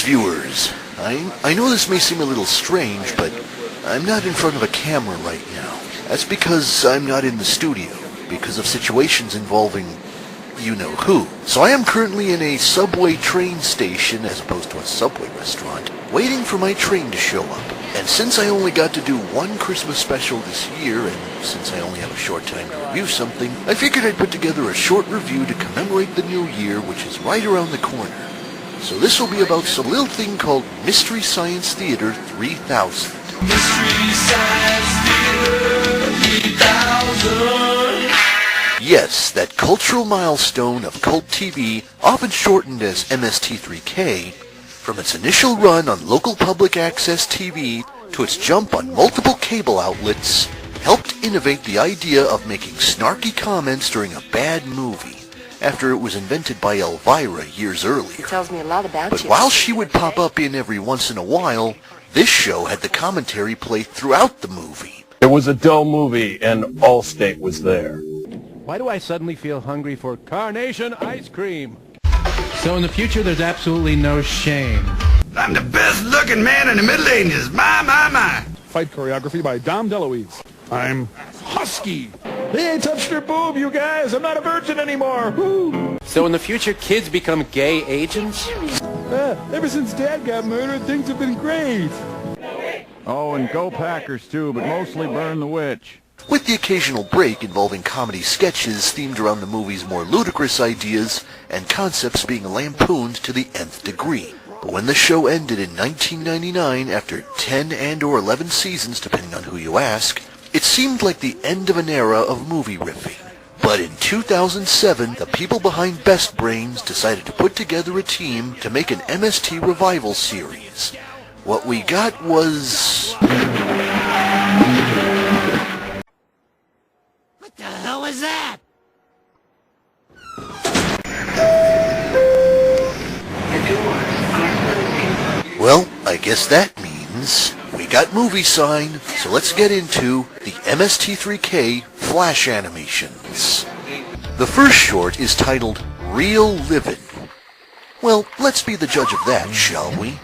viewers. I know this may seem a little strange, but I'm not in front of a camera right now. That's because I'm not in the studio, because of situations involving you-know-who. So I am currently in a subway train station, as opposed to a Subway restaurant, waiting for my train to show up. And since I only got to do one Christmas special this year, and since I only have a short time to review something, I figured I'd put together a short review to commemorate the new year, which is right around the corner. So this will be about some little thing called Mystery Science Theater 3000. Mystery Science Theater 3000! Yes, that cultural milestone of cult TV, often shortened as MST3K, from its initial run on local public access TV to its jump on multiple cable outlets, helped innovate the idea of making snarky comments during a bad movie, after it was invented by Elvira years earlier. It tells me a lot about you. But while she would pop up in every once in a while, this show had the commentary play throughout the movie. It was a dull movie, and Allstate was there. Why do I suddenly feel hungry for carnation ice cream? So in the future, there's absolutely no shame. I'm the best-looking man in the Middle Ages. My. Fight choreography by Dom DeLuise. I'm husky. They ain't touched her boob, you guys. I'm not a virgin anymore. Woo. So in the future, kids become gay agents? Ever since Dad got murdered, things have been great. Oh, and go Packers too, but mostly burn the witch. With the occasional break involving comedy sketches themed around the movie's more ludicrous ideas and concepts being lampooned to the nth degree. But when the show ended in 1999, after 10 and or 11 seasons depending on who you ask, it seemed like the end of an era of movie riffing. But in 2007, the people behind Best Brains decided to put together a team to make an MST revival series. What we got was... What the hell was that? Well, I guess that means we got movie sign, so let's get into the MST3K Flash animations. The first short is titled Real Livin'. Well, let's be the judge of that, shall we?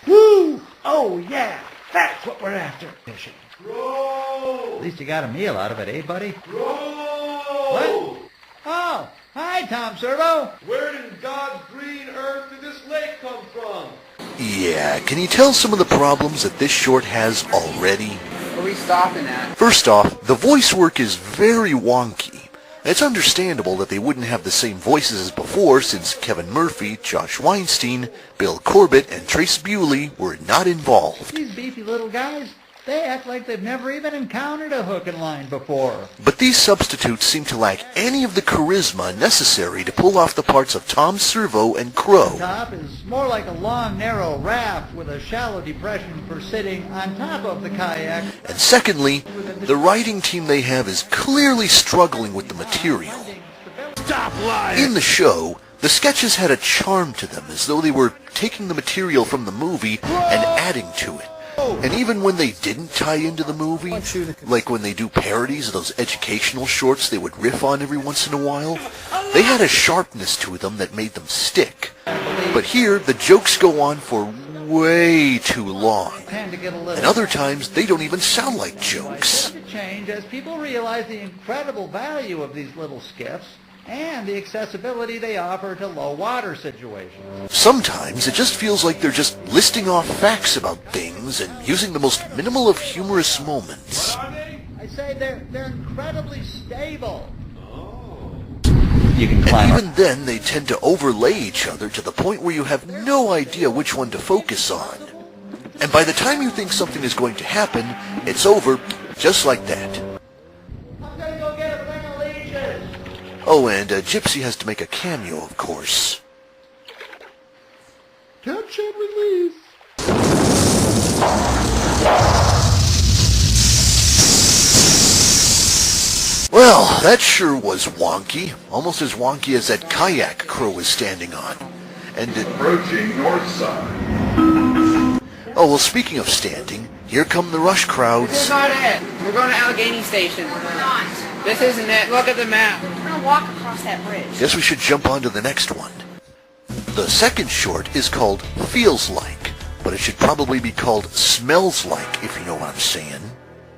Woo! Oh, yeah! That's what we're after. At least you got a meal out of it, eh, buddy? What? Oh, hi, Tom Servo. Where in God's green earth did this lake come from? Yeah, can you tell some of the problems that this short has already? Where are we stopping at? First off, the voice work is very wonky. It's understandable that they wouldn't have the same voices as before since Kevin Murphy, Josh Weinstein, Bill Corbett, and Trace Bewley were not involved. These beefy little guys, they act like they've never even encountered a hook and line before. But these substitutes seem to lack any of the charisma necessary to pull off the parts of Tom Servo and Crow. The top is more like a long, narrow raft with a shallow depression for sitting on top of the kayak. And secondly, the writing team they have is clearly struggling with the material. Stop lying! In the show, the sketches had a charm to them, as though they were taking the material from the movie and adding to it. And even when they didn't tie into the movie, like when they do parodies of those educational shorts they would riff on every once in a while, they had a sharpness to them that made them stick. But here, the jokes go on for way too long. And other times, they don't even sound like jokes. Change as people realize the incredible value of these little skiffs and the accessibility they offer to low water situations. Sometimes it just feels like they're just listing off facts about things and using the most minimal of humorous moments. I say they're incredibly stable. You can climb and even then they tend to overlay each other to the point where you have no idea which one to focus on. And by the time you think something is going to happen, it's over just like that. I'm gonna go get a thing of leeches. Oh, and Gypsy has to make a cameo, of course. Catch and release. Well, that sure was wonky. Almost as wonky as that kayak Crow was standing on. And it... Approaching north side. Oh, well, speaking of standing, here come the rush crowds. This is not it. We're going to Allegheny Station. We're not. This isn't it. Look at the map. We're going to walk across that bridge. Guess we should jump onto the next one. The second short is called Feels Like, but it should probably be called Smells Like, if you know what I'm saying.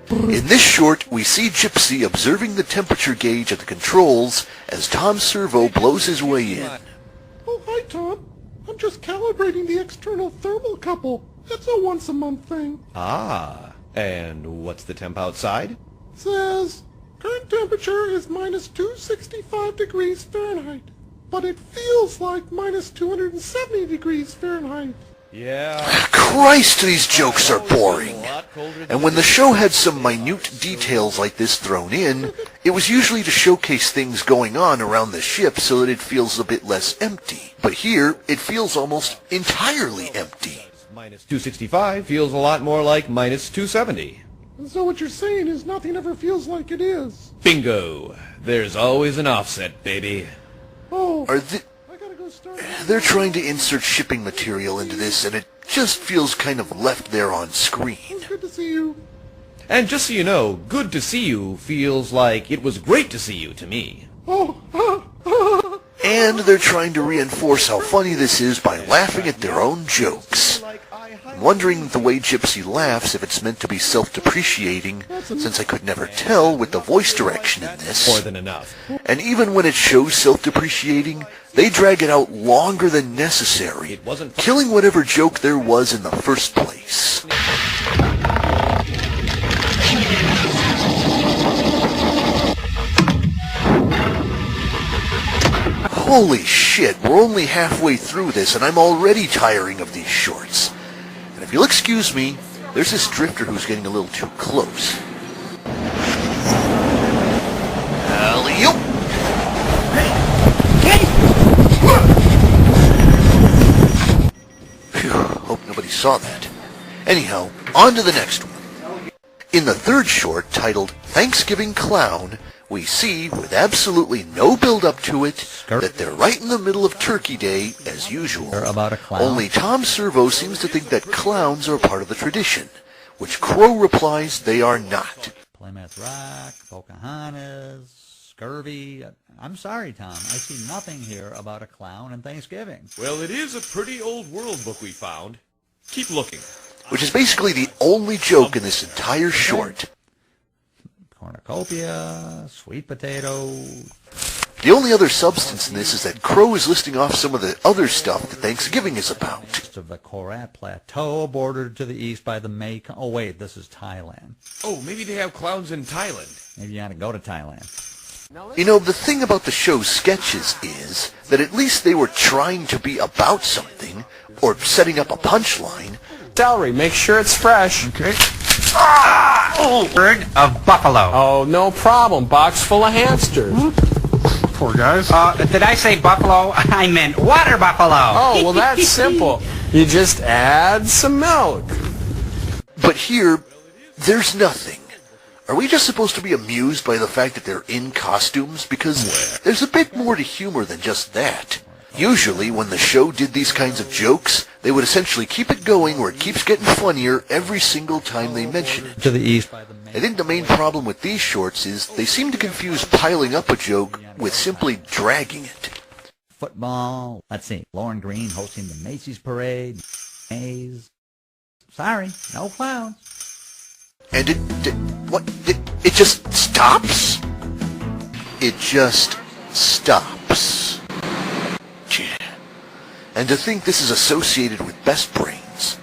In this short, we see Gypsy observing the temperature gauge at the controls as Tom Servo blows his way in. Oh, hi, Tom. I'm just calibrating the external thermocouple. It's a once-a-month thing. Ah, and what's the temp outside? Says, current temperature is minus 265 degrees Fahrenheit, but it feels like minus 270 degrees Fahrenheit. Yeah. Christ, these jokes are boring. And when the show had some minute details like this thrown in, it was usually to showcase things going on around the ship so that it feels a bit less empty. But here, it feels almost entirely empty. Minus 265 feels a lot more like minus 270. So what you're saying is nothing ever feels like it is. Bingo. There's always an offset, baby. Oh, Are I gotta go start. They're trying to insert shipping material into this, and it just feels kind of left there on screen. It's good to see you. And just so you know, good to see you feels like it was great to see you to me. Oh, And they're trying to reinforce how funny this is by laughing at their own jokes. I'm wondering the way Gypsy laughs if it's meant to be self-depreciating, since I could never tell with the voice direction in this. More than enough. And even when it shows self-depreciating, they drag it out longer than necessary, killing whatever joke there was in the first place. Holy shit, we're only halfway through this and I'm already tiring of these shorts. And if you'll excuse me, there's this drifter who's getting a little too close. Alley-oop! Phew, hope nobody saw that. Anyhow, on to the next one. In the third short, titled Thanksgiving Clown, we see, with absolutely no build-up to it, that they're right in the middle of Turkey Day, as usual. About a clown. Only Tom Servo seems to think that clowns are part of the tradition, which Crow replies they are not. Plymouth Rock, Pocahontas, scurvy. I'm sorry, Tom. I see nothing here about a clown and Thanksgiving. Well, it is a pretty old world book we found. Keep looking. Which is basically the only joke in this entire short. Cornucopia, sweet potato. The only other substance in this is that Crow is listing off some of the other stuff that Thanksgiving is about. Of the Korat Plateau, bordered to the east by the Mekong. Oh, wait, this is Thailand. Oh, maybe they have clowns in Thailand. Maybe you ought to go to Thailand. You know, the thing about the show's sketches is that at least they were trying to be about something, or setting up a punchline. Celery, make sure it's fresh. Okay. Bird of buffalo. Oh, no problem. Box full of hamsters. Poor guys. Did I say buffalo? I meant water buffalo. Oh, well, that's simple. You just add some milk. But here, there's nothing. Are we just supposed to be amused by the fact that they're in costumes? Because there's a bit more to humor than just that. Usually, when the show did these kinds of jokes, they would essentially keep it going where it keeps getting funnier every single time they mention it. To the east by the I think the main problem with these shorts is they seem to confuse piling up a joke with simply dragging it. Football. Let's see. Lauren Green hosting the Macy's Parade. Maze. Sorry, no clowns. And it just stops? It just stops. And to think this is associated with Best Brains.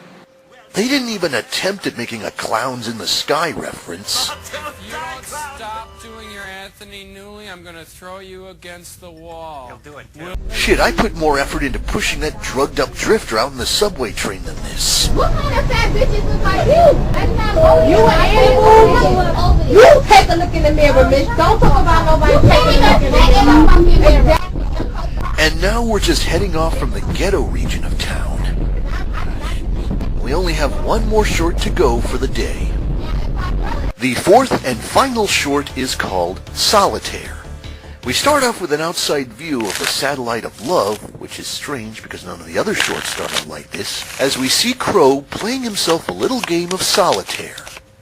They didn't even attempt at making a Clowns in the Sky reference. If you don't stop doing your Anthony Newley, I'm going to throw you against the wall. You'll do it, Shit, I put more effort into pushing that drugged-up drifter out in the subway train than this. What kind of fat bitches look like you? That's not you and you take a look in the mirror, miss. Don't talk about nobody taking a look in the mirror. And now we're just heading off from the ghetto region of town. We only have one more short to go for the day. The fourth and final short is called Solitaire. We start off with an outside view of the Satellite of Love, which is strange because none of the other shorts start out like this, as we see Crow playing himself a little game of solitaire.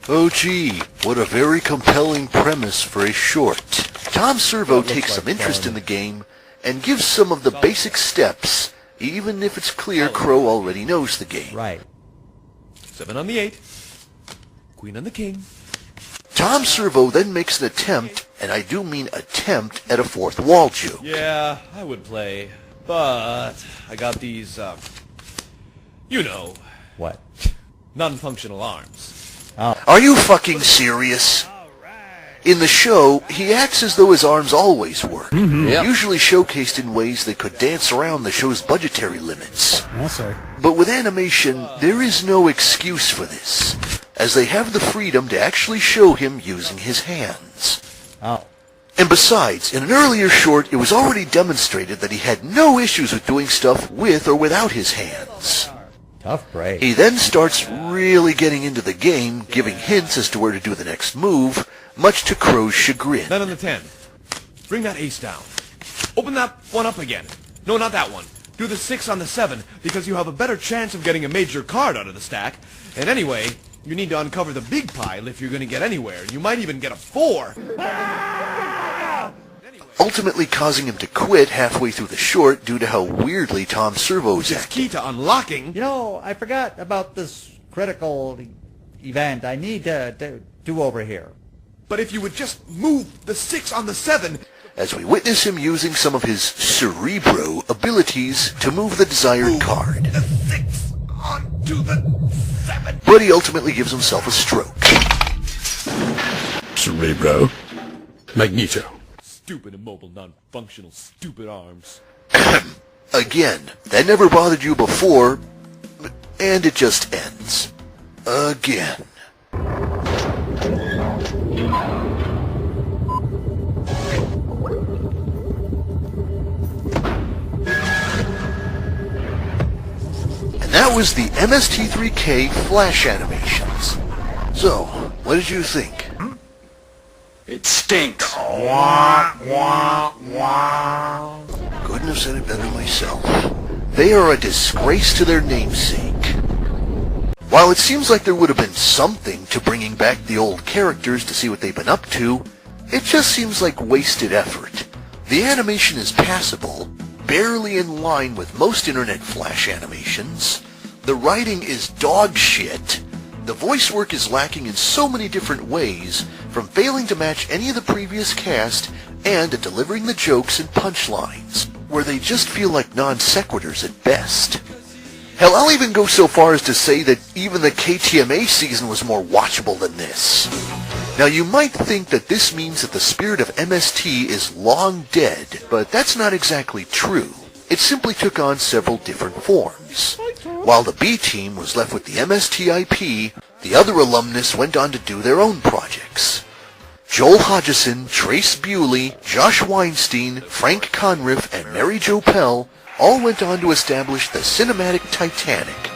Oh gee, what a very compelling premise for a short. Tom Servo takes some interest in the game and gives some of the basic steps even if it's clear Crow already knows the game. Right. 7 on the 8. Queen on the king. Tom Servo then makes an attempt, and I do mean attempt, at a fourth wall joke. Yeah, I would play, but I got these, you know. What? Non-functional arms. Oh. Are you fucking serious? In the show, he acts as though his arms always work, usually showcased in ways that could dance around the show's budgetary limits. But with animation, there is no excuse for this, as they have the freedom to actually show him using his hands. Oh. And besides, in an earlier short, it was already demonstrated that he had no issues with doing stuff with or without his hands. Tough break. He then starts really getting into the game, giving hints as to where to do the next move, much to Crow's chagrin. 9 on the 10. Bring that ace down. Open that one up again. No, not that one. Do the 6 on the 7, because you have a better chance of getting a major card out of the stack. And anyway, you need to uncover the big pile if you're going to get anywhere. You might even get a 4. Ultimately causing him to quit halfway through the short due to how weirdly Tom Servo's Which is acting. key to unlocking. You know, I forgot about this critical event. I need to do over here. But if you would just move the 6 on the 7... As we witness him using some of his cerebro abilities to move the desired card. The 6 onto the 7. But he ultimately gives himself a stroke. Cerebro. Magneto. Stupid immobile, non-functional, stupid arms. Again, that never bothered you before, and it just ends. Again. And that was the MST3K Flash animations. So, what did you think? It stinks. Couldn't have said it better myself. They are a disgrace to their namesake. While it seems like there would have been something to bringing back the old characters to see what they've been up to, it just seems like wasted effort. The animation is passable, barely in line with most internet Flash animations. The writing is dog shit. The voice work is lacking in so many different ways, from failing to match any of the previous cast and at delivering the jokes and punchlines, where they just feel like non-sequiturs at best. Hell, I'll even go so far as to say that even the KTMA season was more watchable than this. Now you might think that this means that the spirit of MST is long dead, but that's not exactly true. It simply took on several different forms. While the B team was left with the MST IP, the other alumnus went on to do their own projects. Joel Hodgson, Trace Bewley, Josh Weinstein, Frank Conriff, and Mary Jo Pell all went on to establish the cinematic Titanic,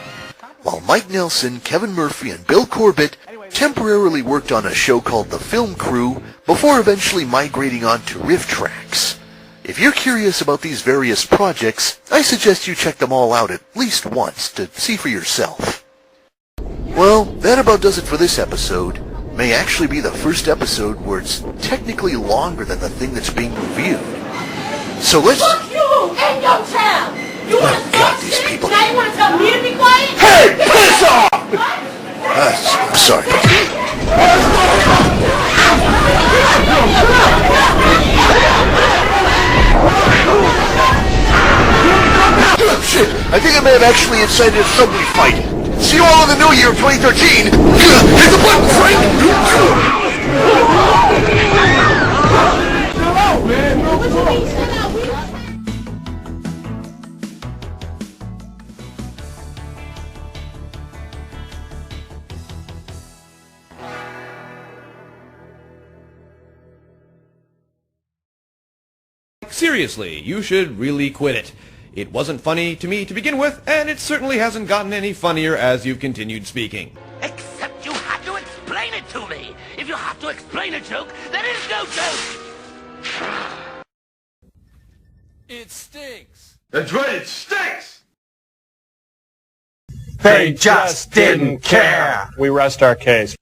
while Mike Nelson, Kevin Murphy, and Bill Corbett temporarily worked on a show called The Film Crew before eventually migrating on to Riff Tracks. If you're curious about these various projects, I suggest you check them all out at least once to see for yourself. Well, that about does it for this episode. May actually be the first episode where it's technically longer than the thing that's being reviewed. So let's... Fuck you and your child! You want to God, these people... Now you want to tell me to be quiet? Hey, piss off! I'm sorry. Shit, I think I may have actually incited a subway fight. See you all in the new year of 2013. Hit the button, Frank! What you mean, shut up? Seriously, you should really quit it. It wasn't funny to me to begin with, and it certainly hasn't gotten any funnier as you've continued speaking. Except you have to explain it to me. If you have to explain a joke, there is no joke. It stinks. That's right, it stinks! They just didn't care. We rest our case.